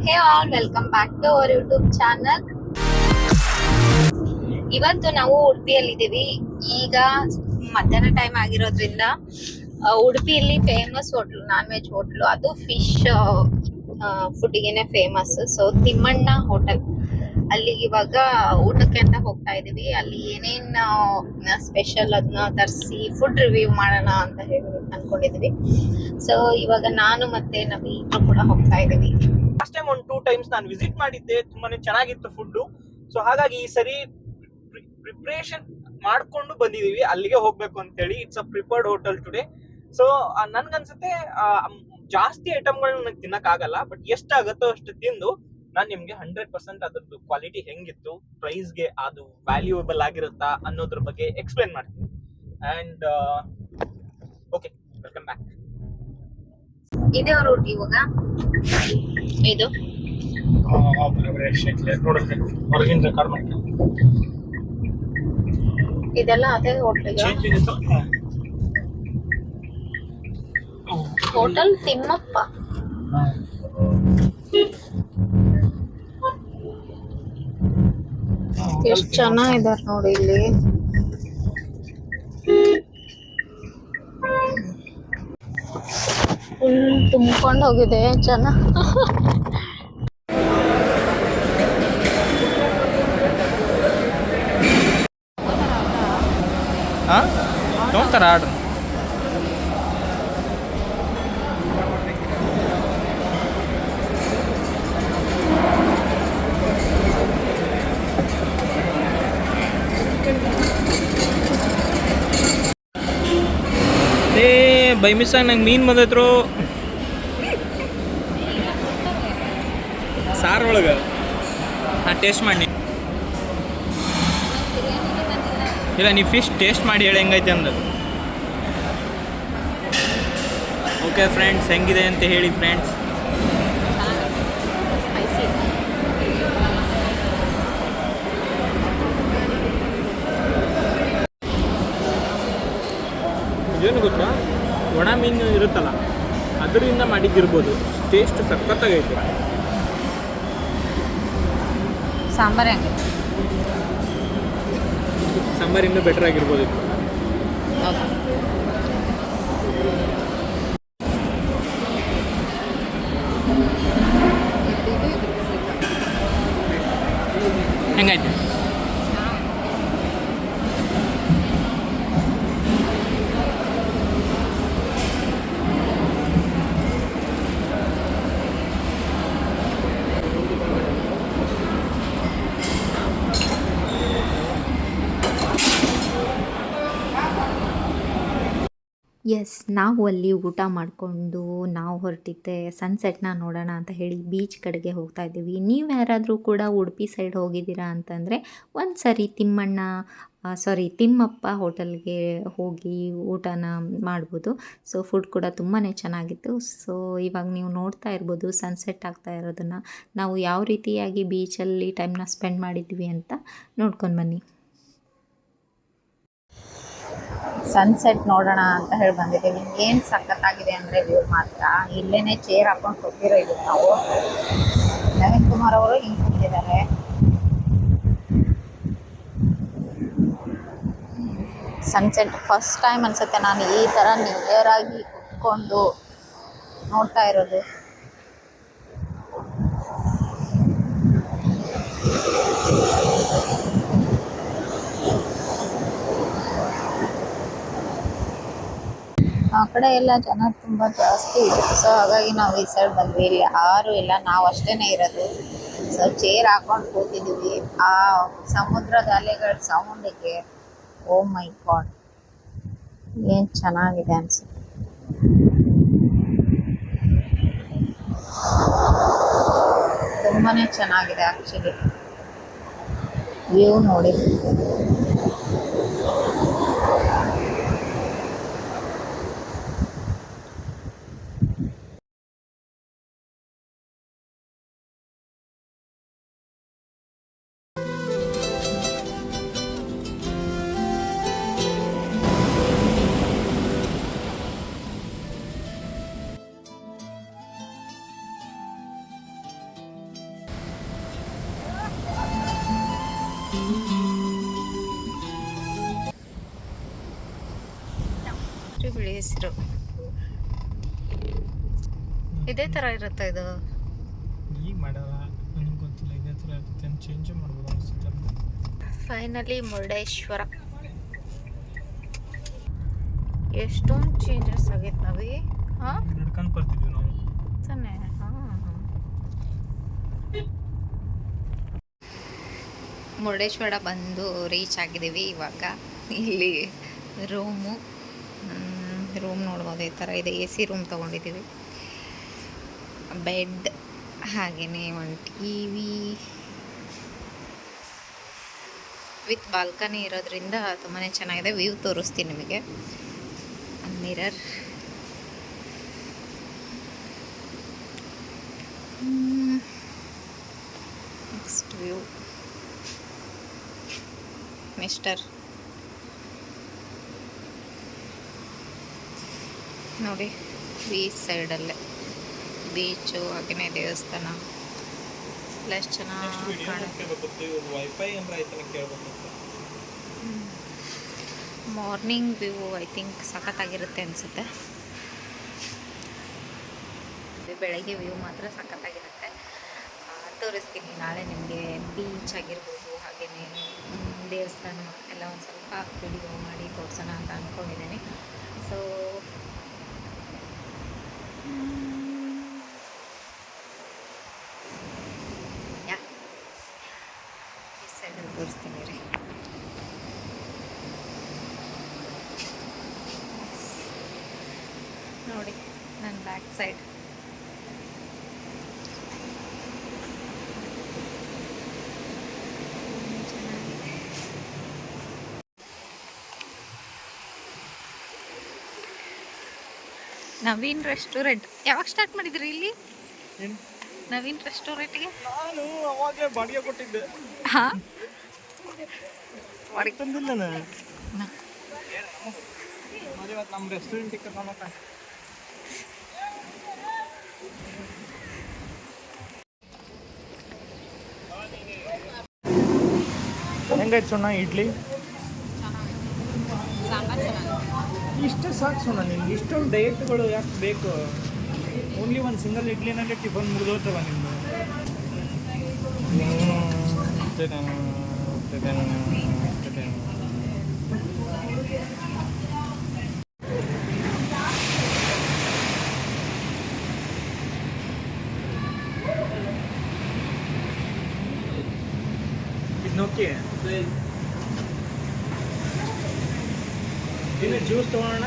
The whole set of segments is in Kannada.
Hey all welcome back to our YouTube channel. ಇವತ್ತು ನಾವು ಉಡುಪಿಯಲ್ಲಿದ್ದೀವಿ. ಈಗ ಮಧ್ಯಾಹ್ನ ಟೈಮ್ ಆಗಿರೋದ್ರಿಂದ ಉಡುಪಿಯಲ್ಲಿ famous hotel, non veg hotel, ಅದು ಫಿಶ್ ಫುಡ್ಡಿಗೆನೆ ಫೇಮಸ್. ಸೊ ತಿಮ್ಮಣ್ಣ ಹೋಟೆಲ್, ಅಲ್ಲಿಗೆ ಇವಾಗ ಊಟಕ್ಕೆ ಅಂತ ಹೋಗ್ತಾ ಇದೀವಿ. ಅಲ್ಲಿ ಏನೇನ್ ಸ್ಪೆಷಲ್ ಅದನ್ನ ತರಿಸಿ ಫುಡ್ ರಿವ್ಯೂ ಮಾಡೋಣ ಅಂತ ಹೇಳಿ ಅನ್ಕೊಂಡಿದೀವಿ. ಸೊ ಇವಾಗ ನಾನು ಮತ್ತೆ ನವಿ ಕೂಡ ಹೋಗ್ತಾ ಇದೀವಿ. ಲಾಸ್ಟ್ ಟೈಮ್ ಒಂದು 2 ಟೈಮ್ಸ್ ನಾನು ವಿಸಿಟ್ ಮಾಡಿದ್ದೆ, ತುಂಬಾನೇ ಚೆನ್ನಾಗಿತ್ತು ಫುಡ್. ಸೊ ಹಾಗಾಗಿ ಈ ಸರಿ ಪ್ರಿಪರೇಷನ್ ಮಾಡ್ಕೊಂಡು ಬಂದಿದೀವಿ, ಅಲ್ಲಿಗೆ ಹೋಗ್ಬೇಕು ಅಂತ ಹೇಳಿ. It's a prepared hotel today. So ನನ್ಗನ್ಸುತ್ತೆ ಜಾಸ್ತಿ ಐಟಮ್ಗಳನ್ನ ನನಗೆ ತಿನ್ನಕ್ ಆಗಲ್ಲ, ಬಟ್ ಎಷ್ಟಾಗತ್ತೋ ಅಷ್ಟು ತಿಂದು ನಾನು ನಿಮ್ಗೆ 100% ಅದ್ರದ್ದು ಕ್ವಾಲಿಟಿ ಹೆಂಗಿತ್ತು, ಪ್ರೈಸ್ಗೆ ಅದು ವ್ಯಾಲ್ಯೂಯಬಲ್ ಆಗಿರುತ್ತಾ ಅನ್ನೋದ್ರ ಬಗ್ಗೆ ಎಕ್ಸ್ಪ್ಲೇನ್ ಮಾಡ್ತೀನಿ. And okay, welcome back. ಇದೇ ರೂಟ್ ಇವಾಗ ಇದು ಹೊರಗಿಂದ ರೆಕಾರ್ಡ್ ಮಾಡ್ತೀನಿ. ಇದೆಲ್ಲ ಅದೇ ಹೋಟ್ಲಿಗೆ, ಹೋಟೆಲ್ ತಿಮ್ಮಪ್ಪ. ಎಷ್ಟು ಚೆನ್ನಾಗಿದ್ದಾರೆ ನೋಡಿ ಇಲ್ಲಿ. ಫುಲ್ ತುಂಬಿಕೊಂಡು ಹೋಗಿದೆ ಜನ. ತೊಗೊಂತಾರ ಆರ್ಡ್ರ್. ಬೈ ಮಿಸ್ ಆಗಿ ನಂಗೆ ಮೀನು ಬಂದೈತ್ರು ಸಾರೊಳಗೆ. ಟೇಸ್ಟ್ ಮಾಡಿ. ಇಲ್ಲ, ನೀವು ಫಿಶ್ ಟೇಸ್ಟ್ ಮಾಡಿ ಹೇಳಿ ಹೆಂಗೈತೆ ಅಂದ. ಓಕೆ ಫ್ರೆಂಡ್ಸ್, ಹೆಂಗಿದೆ ಅಂತ ಹೇಳಿ ಫ್ರೆಂಡ್ಸ್. ಏನು ಗೊತ್ತಾ, ಒಣ ಮೀನು ಇರುತ್ತಲ್ಲ ಅದರಿಂದ ಮಾಡಿದ್ದಿರ್ಬೋದು. ಟೇಸ್ಟ್ ಸಖತ್ತಾಗೈತೆ. ಸಾಂಬಾರ್ ಹೆಂಗೆ? ಸಾಂಬಾರ್ ಇನ್ನೂ ಬೆಟರ್ ಆಗಿರ್ಬೋದು. ಹೆಂಗಾಯ್ತು? ಎಸ್, ನಾವು ಅಲ್ಲಿ ಊಟ ಮಾಡಿಕೊಂಡು ನಾವು ಹೊರಟಿದ್ದೆ ಸನ್ಸೆಟ್ನ ನೋಡೋಣ ಅಂತ ಹೇಳಿ ಬೀಚ್ ಕಡೆಗೆ ಹೋಗ್ತಾ ಇದ್ದೀವಿ. ನೀವು ಯಾರಾದರೂ ಕೂಡ ಉಡುಪಿ ಸೈಡ್ ಹೋಗಿದ್ದೀರಾ ಅಂತಂದರೆ ಒಂದು ಸರಿ ತಿಮ್ಮಪ್ಪ ಹೋಟೆಲ್ಗೆ ಹೋಗಿ ಊಟನ ಮಾಡ್ಬೋದು. ಸೊ ಫುಡ್ ಕೂಡ ತುಂಬಾ ಚೆನ್ನಾಗಿತ್ತು. ಸೊ ಇವಾಗ ನೀವು ನೋಡ್ತಾ ಇರ್ಬೋದು ಸನ್ಸೆಟ್ ಆಗ್ತಾ ಇರೋದನ್ನು. ನಾವು ಯಾವ ರೀತಿಯಾಗಿ ಬೀಚಲ್ಲಿ ಟೈಮ್ನ ಸ್ಪೆಂಡ್ ಮಾಡಿದ್ವಿ ಅಂತ ನೋಡ್ಕೊಂಡು ಬನ್ನಿ. ಸನ್ಸೆಟ್ ನೋಡೋಣ ಅಂತ ಹೇಳಿ ಬಂದಿದ್ದೀವಿ. ಏನು ಸಖತ್ತಾಗಿದೆ ಅಂದರೆ ವ್ಯೂ ಮಾತ್ರ. ಇಲ್ಲೇನೆ ಚೇರ್ ಹಾಕೊಂಡು ಕೊಟ್ಟಿರೋ ಇದು ನಾವು. ನವೀನ್ ಕುಮಾರ್ ಅವರು ಹಿಂಗೆ ಕೂತಿದ್ದಾರೆ. ಸನ್ಸೆಟ್ ಫಸ್ಟ್ ಟೈಮ್ ಅನ್ಸುತ್ತೆ ನಾನು ಈ ಥರ ನಿಯರಾಗಿ ಕುತ್ಕೊಂಡು ನೋಡ್ತಾ ಇರೋದು. ಆ ಕಡೆ ಎಲ್ಲ ಜನ ತುಂಬ ಜಾಸ್ತಿ ಇದೆ. ಸೊ ಹಾಗಾಗಿ ನಾವು ಈ ಸೈಡ್ ಬಂದ್ವಿ. ಇಲ್ಲಿ ಯಾರು ಇಲ್ಲ, ನಾವು ಅಷ್ಟೇ ಇರೋದು. ಸೊ ಚೇರ್ ಹಾಕೊಂಡು ಕೂತಿದ್ದೀವಿ. ಆ ಸಮುದ್ರದ ಅಲೆಗಳ ಸೌಂಡಿಗೆ ಓ ಮೈ ಗಾಡ್, ಏನು ಚೆನ್ನಾಗಿದೆ ಅನ್ಸುತ್ತೆ. ತುಂಬಾ ಚೆನ್ನಾಗಿದೆ ಆ್ಯಕ್ಚುಲಿ ವ್ಯೂ ನೋಡಿ. ಹೆಸರು. ಇದೇ ತರ ಇರುತ್ತೆ ಇದು. ಈಗ ಮಾಡ್ಯಾರ ನನಗೆ ಗೊತ್ತಿಲ್ಲ, ಇದೇ ಥರ ಇರುತ್ತೆ, ಚೇಂಜ್ ಮಾಡ್ಬೋದು ಅನಿಸುತ್ತೆ. ಫೈನಲಿ ಮುರುಡೇಶ್ವರ. ಎಷ್ಟೊಂದು ಚೇಂಜಸ್ ಆಗೈತೆ ನಾವೇ. ಹಾಂ ನಡ್ಕೊಂಡು ಬರ್ತಿದ್ವಿ ನಾವು ತಾನೇ. ಮುರುಡೇಶ್ವರ ಬಂದು ರೀಚ್ ಆಗಿದ್ದೀವಿ. ಇವಾಗ ಇಲ್ಲಿ ರೂಮ್ ನೋಡ್ಬೋದು, ಈ ಥರ ಇದೆ. AC ರೂಮ್ ತೊಗೊಂಡಿದ್ದೀವಿ. ಬೆಡ್, ಹಾಗೆಯೇ ಒಂದು TV ವಿತ್ ಬಾಲ್ಕನಿ ಇರೋದ್ರಿಂದ ತುಂಬಾ ಚೆನ್ನಾಗಿದೆ. ವ್ಯೂ ತೋರಿಸ್ತೀನಿ ನಿಮಗೆ. ಮಿರರ್, ನೆಕ್ಸ್ಟ್ ವ್ಯೂ ಮಿಸ್ಟರ್ ನೋಡಿ. ಬೀಚ್ ಸೈಡಲ್ಲೇ ಬೀಚು, ಹಾಗೆಯೇ ದೇವಸ್ಥಾನ ಎಲ್ಲ ಎಷ್ಟು ಚೆನ್ನಾಗಿ ಕಾಣುತ್ತೆ. ಮಾರ್ನಿಂಗ್ ವ್ಯೂ ಐ ಥಿಂಕ್ ಸಖತ್ತಾಗಿರುತ್ತೆ ಅನಿಸುತ್ತೆ. ಬೆಳಗ್ಗೆ ವ್ಯೂ ಮಾತ್ರ ಸಖತ್ತಾಗಿರುತ್ತೆ. ತೋರಿಸ್ತೀನಿ ನಾಳೆ ನಿಮಗೆ. ಬೀಚ್ ಆಗಿರ್ಬೋದು, ಹಾಗೆಯೇ ದೇವಸ್ಥಾನ ಎಲ್ಲ ಒಂದು ಸ್ವಲ್ಪ ವಿಡಿಯೋ ಮಾಡಿ ತೋರಿಸೋಣ ಅಂತ ಅಂದ್ಕೊಂಡಿದ್ದೀನಿ. ಸೊ ಈ ಸೈಡಲ್ಲಿ ತೋರಿಸ್ತೀನಿ ರೀ. ನೋಡಿ ನನ್ನ ಬ್ಯಾಕ್ ಸೈಡ್. ಚೆನ್ನಾಗಿದೆ. ನವೀನ್ ರೆಸ್ಟೋರೆಂಟ್ ಯಾವಾಗ ಸ್ಟಾರ್ಟ್ ಮಾಡಿದ್ರಿ ಇಲ್ಲಿ? ನವೀನ್ ರೆಸ್ಟೋರೆಂಟ್ಗೆ ನಾನು ಅವಾಗಲೇ ಬಾಡಿಗೆ ಕೊಟ್ಟಿದ್ದೆ. ಹಾಂ ಬಾಡಿಗೆ ತಂದಿಲ್ಲ ನಾನು. ಇವತ್ತು ನಮ್ಮ ರೆಸ್ಟೋರೆಂಟಿಗೆ ಕರ್ಕೊಂಡೋಗ. ಹೆಂಗಾಯ್ತು ಸೋಣ ಇಡ್ಲಿ? ಸಾಂಬಾರು ಚೆನ್ನಾಗಿದೆ. ಇಷ್ಟೇ ಸಾಕು ಸೋಣ, ನಿಮ್ಗೆ ಇಷ್ಟೊಂದು ಡಯಟ್ಗಳು ಯಾಕೆ ಬೇಕು? ಓನ್ಲಿ ಒಂದು ಸಿಂಗಲ್ ಇಡ್ಲಿನಲ್ಲಿ ಟಿಫನ್ ಮುಗಿದೋಗ್ತವ ನಿಮ್ಮದು. ಓಕೆ, ಜ್ಯೂಸ್ ತಗೋಣ.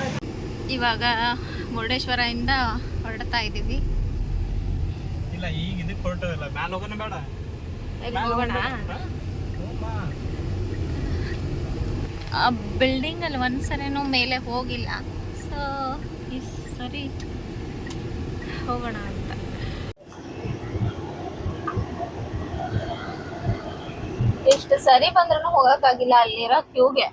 ಇವಾಗ ಮುರುಡೇಶ್ವರದಿಂದ ಹೊರಡ್ತಾ ಇದ್ದೀವಿ. ಇಲ್ಲ, ಈಗ ಇದಕ್ಕೆ ಹೊರಟೋದಿಲ್ಲ, ಮ್ಯಾಲೆ ಹೋಗೋಣ ಬೇಡ? ಹೋಗೋಣ. ಬಿಲ್ಡಿಂಗಲ್ಲಿ ಒಂದ್ಸರಿನೂ ಮೇಲೆ ಹೋಗಿಲ್ಲ, ಸೊ ಈ ಸರಿ ಹೋಗೋಣ ಅಂತ. ಎಷ್ಟು ಸರಿ ಬಂದ್ರೂ ಹೋಗಕ್ಕಾಗಿಲ್ಲ ಅಲ್ಲಿರೋ ಕ್ಯೂಗೆ.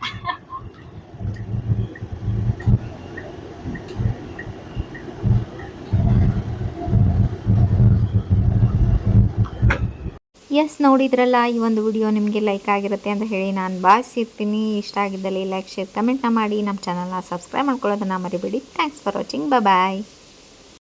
ಎಸ್, ನೋಡಿದ್ರಲ್ಲ, ಈ ಒಂದು ವಿಡಿಯೋ ನಿಮಗೆ ಲೈಕ್ ಆಗಿರುತ್ತೆ ಅಂತ ಹೇಳಿ ನಾನು ಭಾವಿಸಿರ್ತೀನಿ. ಇಷ್ಟ ಆಗಿದ್ದಲ್ಲಿ ಲೈಕ್, ಶೇರ್, ಕಮೆಂಟ್ನ ಮಾಡಿ. ನಮ್ಮ ಚಾನಲ್ನ ಸಬ್ಸ್ಕ್ರೈಬ್ ಮಾಡ್ಕೊಳ್ಳೋದನ್ನು ಮರಿಬೇಡಿ. Thanks for watching. ಬಾಯ್.